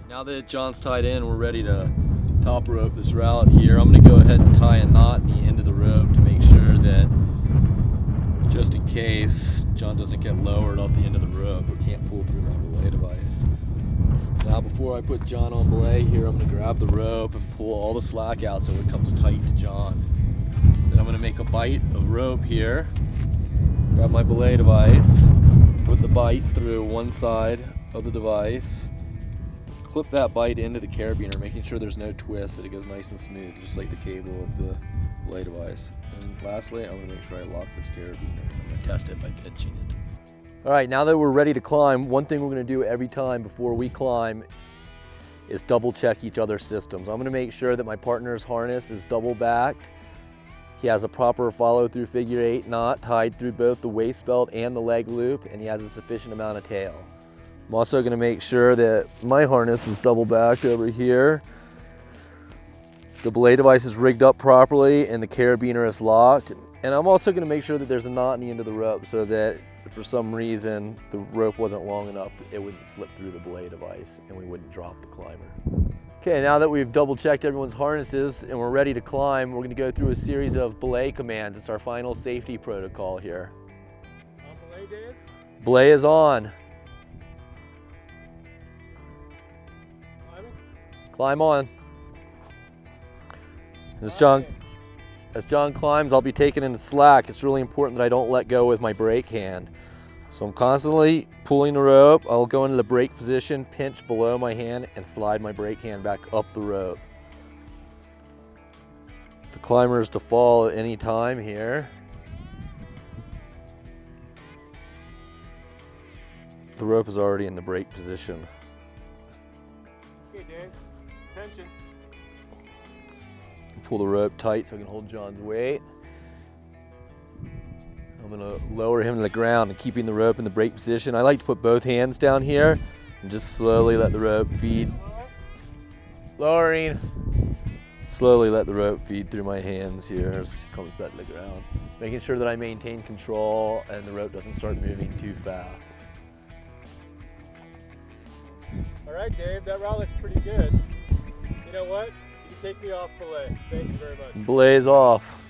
Now that John's tied in, we're ready to top rope this route here. I'm going to go ahead and tie a knot in the end of the rope to make sure that, just in case John doesn't get lowered off the end of the rope or can't pull through my belay device. Now before I put John on belay here, I'm going to grab the rope and pull all the slack out so it comes tight to John. Then I'm going to make a bite of rope here, grab my belay device, put the bite through one side of the device, clip that bite into the carabiner, making sure there's no twist, that it goes nice and smooth, just like the cable of the belay device. And lastly, I'm gonna make sure I lock this carabiner. I'm gonna test it by pinching it. All right, now that we're ready to climb, one thing we're gonna do every time before we climb is double check each other's systems. I'm gonna make sure that my partner's harness is double backed. He has a proper follow through figure 8 knot tied through both the waist belt and the leg loop, and he has a sufficient amount of tail. I'm also going to make sure that my harness is double backed over here. The belay device is rigged up properly and the carabiner is locked. And I'm also going to make sure that there's a knot in the end of the rope so that if for some reason the rope wasn't long enough, it wouldn't slip through the belay device and we wouldn't drop the climber. Okay, now that we've double checked everyone's harnesses and we're ready to climb, we're going to go through a series of belay commands. It's our final safety protocol here. On belay, Dave? Belay is on. Climb on. As John climbs, I'll be taken into slack. It's really important that I don't let go with my brake hand. So I'm constantly pulling the rope. I'll go into the brake position, pinch below my hand, and slide my brake hand back up the rope. If the climber is to fall at any time here, the rope is already in the brake position. Okay, Dave. Attention. Pull the rope tight so I can hold John's weight. I'm gonna lower him to the ground and keeping the rope in the brake position. I like to put both hands down here and just slowly let the rope feed. Lowering. Slowly let the rope feed through my hands here as it comes back to the ground. Making sure that I maintain control and the rope doesn't start moving too fast. All right, Dave, that route looks pretty good. You know what? You can take me off belay. Thank you very much. Belay's off.